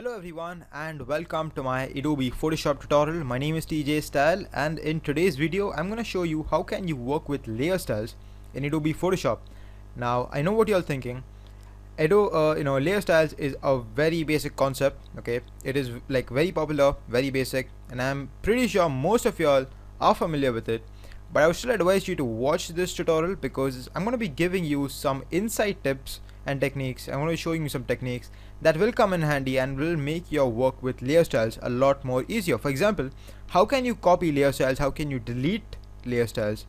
Hello everyone and welcome to my Adobe Photoshop tutorial. My name is TJ Style and in today's video I'm going to show you how can you work with layer styles in Adobe Photoshop. Now I know what you're thinking. Layer styles is a very basic concept. Okay, it is like very popular, very basic, and I'm pretty sure most of y'all are familiar with it. But I would still advise you to watch this tutorial because I'm going to be giving you some insight tips and techniques. I'm going to be showing you some techniques that will come in handy and will make your work with layer styles a lot more easier. For example, how can you copy layer styles, how can you delete layer styles,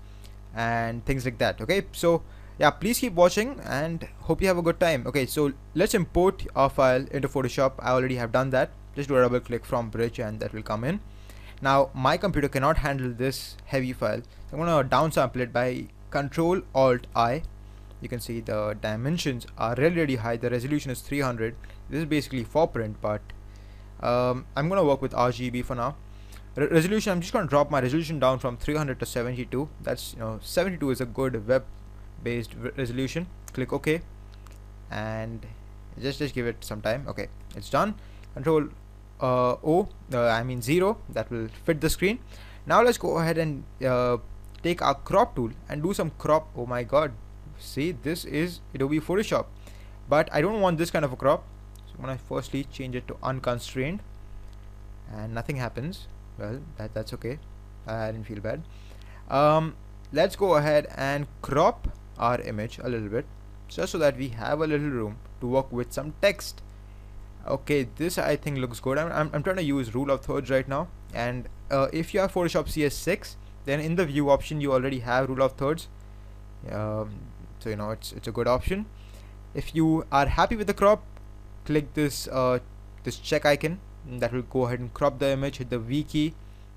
and things like that. Okay, so yeah, please keep watching and hope you have a good time. Okay, so let's import our file into Photoshop. I already have done that. Just do a double click from bridge and that will come in. Now my computer cannot handle this heavy file, so I'm going to downsample it by Control Alt I. You can see the dimensions are really high. The resolution is 300. This is basically for print, but I'm going to work with RGB for now. Resolution, I'm just going to drop my resolution down from 300 to 72. That's 72 is a good web based resolution. Click OK and just give it some time. Okay, it's done. Control 0, that will fit the screen. Now let's go ahead and take our crop tool and do some crop. Oh my god, see, this is Adobe Photoshop, but I don't want this kind of a crop, so I'm gonna firstly change it to unconstrained and nothing happens. Well, that's okay. I didn't feel bad. Let's go ahead and crop our image a little bit just so that we have a little room to work with some text. Okay, this I think looks good. I'm trying to use rule of thirds right now, and if you have Photoshop CS6, then in the view option you already have rule of thirds. So it's a good option. If you are happy with the crop, click this this check icon, and that will go ahead and crop the image. Hit the V key,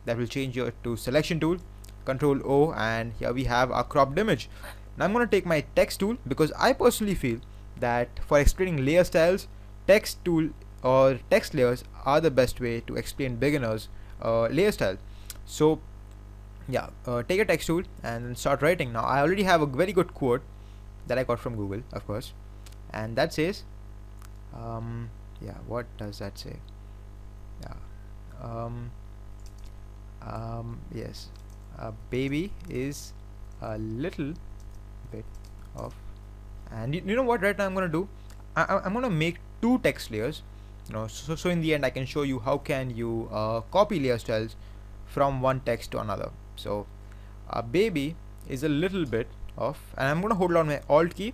that will change your to selection tool. Control O, and here we have our cropped image. Now I'm going to take my text tool because I personally feel that for explaining layer styles, text tool or text layers are the best way to explain beginners layer style. So yeah, take a text tool and then start writing. Now I already have a very good quote that I got from Google, of course, and that says yeah, what does that say? Yeah, yes, a baby is a little bit of, and you know what, right now I'm gonna do, I'm gonna make two text layers, so in the end I can show you how can you copy layer styles from one text to another. So a baby is a little bit of, and I'm gonna hold on my Alt key.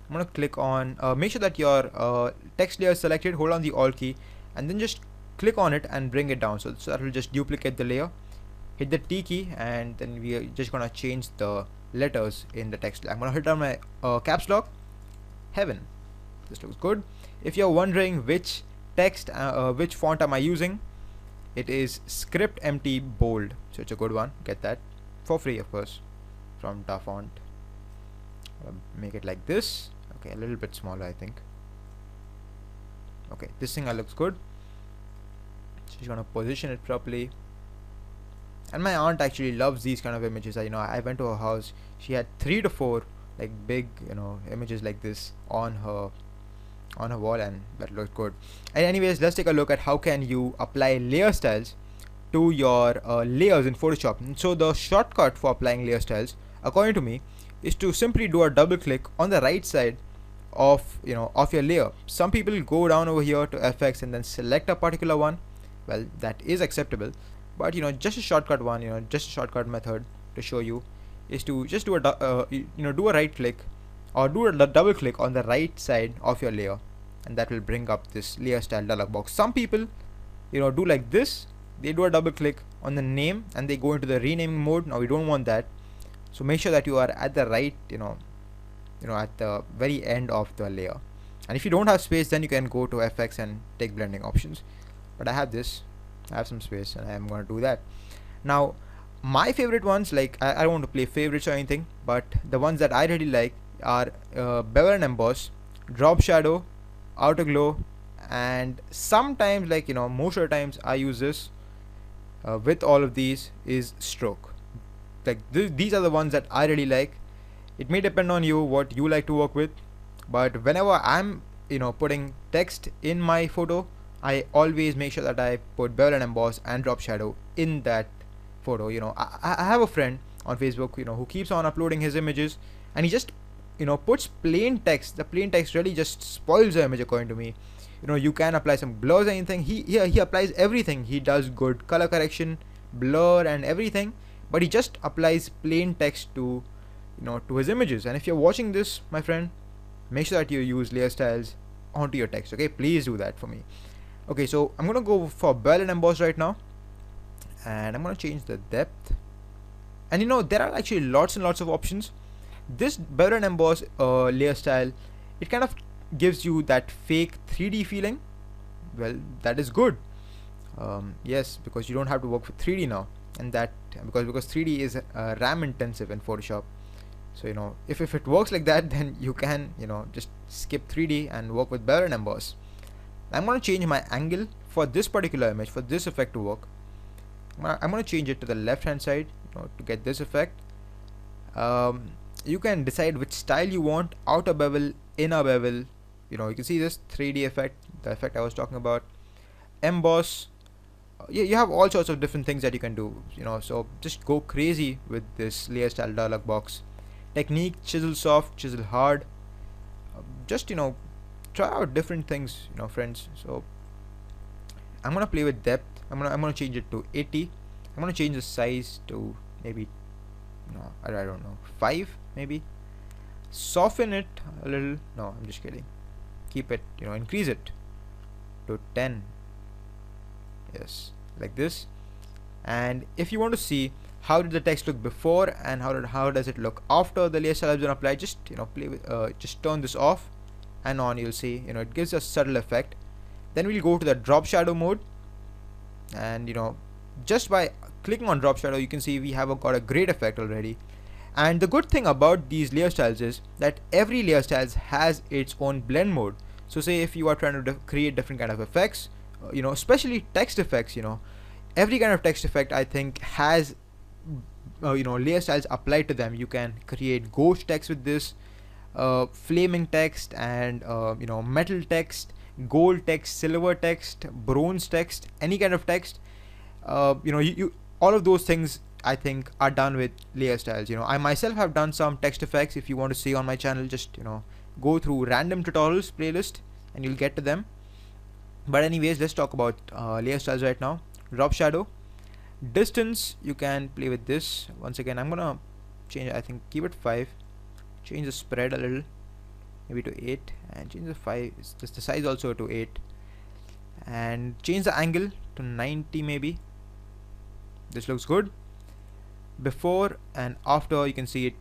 I'm gonna click on, make sure that your text layer is selected, hold on the Alt key, and then just click on it and bring it down. So that will just duplicate the layer. Hit the T key, and then we are just gonna change the letters in the text. I'm gonna hit down my caps lock. Heaven. This looks good. If you're wondering which text, which font am I using, it is Script MT Bold. So it's a good one. Get that for free, of course, from Da Font. Make it like this. Okay, a little bit smaller, I think. Okay, this thing looks good. She's gonna position it properly. And my aunt actually loves these kind of images. I went to her house. She had 3 to 4 like big, images like this on her wall, and that looks good. And anyways, let's take a look at how can you apply layer styles to your layers in Photoshop. And so the shortcut for applying layer styles, according to me, is to simply do a double click on the right side of of your layer. Some people go down over here to FX and then select a particular one. Well, that is acceptable, but just a shortcut one, just a shortcut method to show you is to just do a do a right click or do a double click on the right side of your layer, and that will bring up this layer style dialog box. Some people do like this. They do a double click on the name and they go into the renaming mode. Now we don't want that, so make sure that you are at the right at the very end of the layer. And if you don't have space, then you can go to FX and take blending options, but I have some space and I'm going to do that. Now my favorite ones, like I don't want to play favorites or anything, but the ones that I really like are bevel and emboss, drop shadow, outer glow, and sometimes, like most of the times I use this with all of these is stroke. Like these are the ones that I really like. It may depend on you what you like to work with, but whenever I'm putting text in my photo, I always make sure that I put bevel and emboss and drop shadow in that photo. I have a friend on Facebook, who keeps on uploading his images, and he just, puts plain text. The plain text really just spoils the image according to me. You can apply some blurs, anything. He applies everything. He does good color correction, blur, and everything, but he just applies plain text to, to his images. And if you're watching this, my friend, make sure that you use layer styles onto your text. Okay, please do that for me. Okay, so I'm gonna go for bevel and emboss right now, and I'm gonna change the depth. And there are actually lots and lots of options. This bevel and emboss layer style, it kind of gives you that fake 3D feeling. Well, that is good. Yes, because you don't have to work with 3D now, and that because 3D is RAM intensive in Photoshop. So if it works like that, then you can just skip 3D and work with bevel and emboss. I'm going to change my angle for this particular image, for this effect to work. I'm going to change it to the left hand side, to get this effect. You can decide which style you want: outer bevel, inner bevel. You can see this 3D effect, the effect I was talking about. Emboss. You have all sorts of different things that you can do. So just go crazy with this layer style dialog box. Technique: chisel soft, chisel hard. Just try out different things, friends. So I'm gonna play with depth. I'm gonna change it to 80. I'm gonna change the size to maybe I don't know, 5 maybe. Soften it a little. No, I'm just kidding. Keep it, increase it to 10. Yes, like this. And if you want to see how did the text look before and how does it look after the layer style has been applied, just play with just turn this off and on. You'll see it gives a subtle effect. Then we'll go to the drop shadow mode, and just by clicking on drop shadow, you can see we have got a great effect already. And the good thing about these layer styles is that every layer styles has its own blend mode. So say if you are trying to create different kind of effects, especially text effects, every kind of text effect I think has layer styles applied to them. You can create ghost text with this, flaming text, and metal text, gold text, silver text, bronze text, any kind of text. You all of those things I think are done with layer styles. I myself have done some text effects. If you want to see on my channel, just go through random tutorials playlist and you'll get to them. But anyways, let's talk about layer styles right now. Drop shadow. Distance, you can play with this. Once again, I'm gonna change, I think keep it 5. Change the spread a little, maybe to 8, and change the 5, just the size also to 8, and change the angle to 90 maybe. This looks good. Before and after, you can see it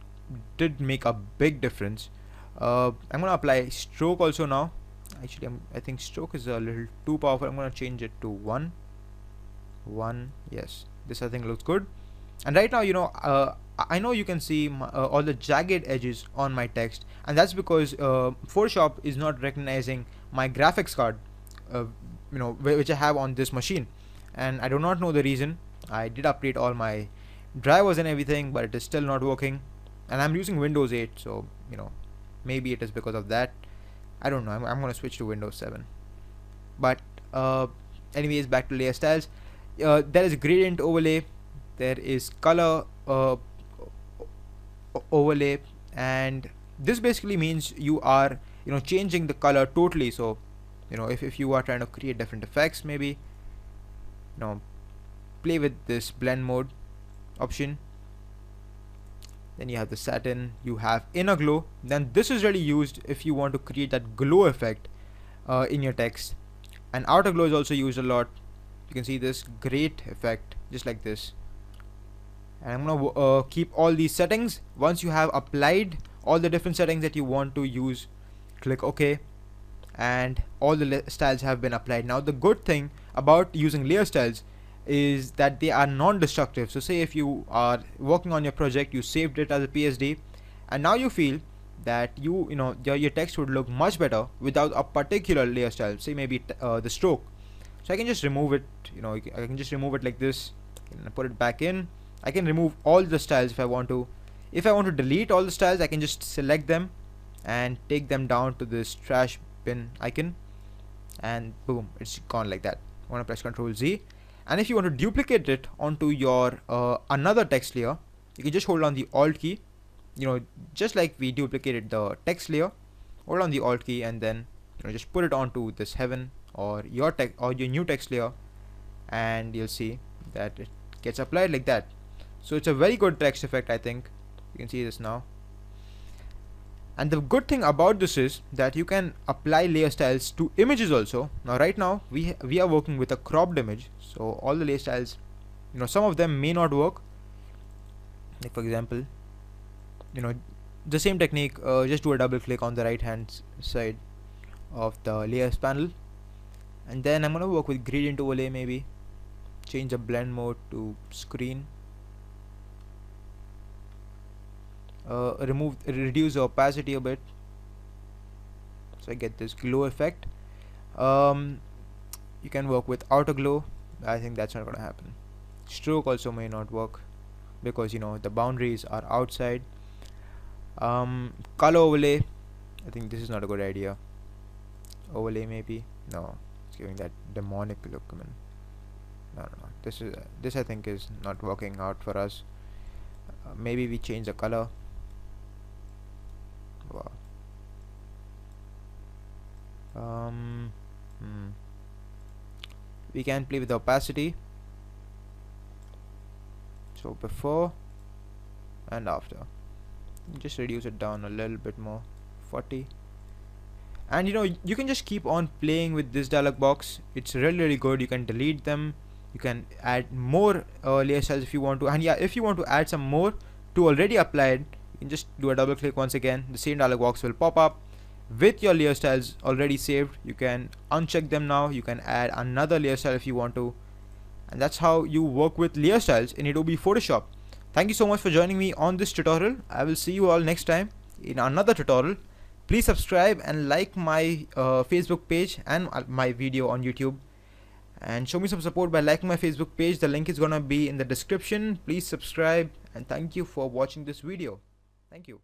did make a big difference. I'm gonna apply stroke also now. Actually, I think stroke is a little too powerful. I'm gonna change it to 1. Yes, this I think looks good. And right now, I know you can see all the jagged edges on my text, and that's because Photoshop is not recognizing my graphics card, which I have on this machine, and I do not know the reason. I did update all my drivers and everything, but it is still not working, and I'm using Windows 8, so maybe it is because of that. I don't know. I'm gonna switch to Windows 7. But anyways, back to layer styles. There is gradient overlay, there is color overlay, and this basically means you are changing the color totally. So if you are trying to create different effects, maybe play with this blend mode option. Then you have the satin, you have inner glow. Then this is really used if you want to create that glow effect in your text, and outer glow is also used a lot. You can see this great effect just like this. And I'm gonna keep all these settings. Once you have applied all the different settings that you want to use, click OK, and all the styles have been applied. Now the good thing about using layer styles is that they are non-destructive. So say if you are working on your project, you saved it as a PSD, and now you feel that your text would look much better without a particular layer style, say maybe the stroke. So I can just remove it, I can just remove it like this and put it back in. I can remove all the styles if I want to. If I want to delete all the styles, I can just select them and take them down to this trash bin icon, and boom, it's gone like that. I'm gonna press Ctrl Z, and if you want to duplicate it onto your another text layer, you can just hold on the Alt key, just like we duplicated the text layer. Hold on the Alt key and then just put it onto this heaven or your text or your new text layer, and you'll see that it gets applied like that. So it's a very good text effect, I think. You can see this now. And the good thing about this is that you can apply layer styles to images also. Now right now we are working with a cropped image, so all the layer styles, some of them may not work. Like for example, the same technique, just do a double click on the right hand side of the layers panel, and then I'm gonna work with gradient overlay, maybe change the blend mode to screen, reduce the opacity a bit so I get this glow effect. You can work with outer glow. I think that's not gonna happen. Stroke also may not work because the boundaries are outside. Color overlay, I think this is not a good idea. Overlay maybe, no, it's giving that demonic look. I mean, no, this I think is not working out for us. Maybe we change the color. Wow. We can play with the opacity, so before and after, just reduce it down a little bit more, 40. And you can just keep on playing with this dialog box. It's really good. You can delete them, you can add more layer styles if you want to, and yeah, if you want to add some more to already applied, you can just do a double click once again. The same dialog box will pop up with your layer styles already saved. You can uncheck them now. You can add another layer style if you want to, and that's how you work with layer styles in Adobe Photoshop. Thank you so much for joining me on this tutorial. I will see you all next time in another tutorial. Please subscribe and like my Facebook page and my video on YouTube, and show me some support by liking my Facebook page. The link is gonna be in the description. Please subscribe, and thank you for watching this video. Thank you.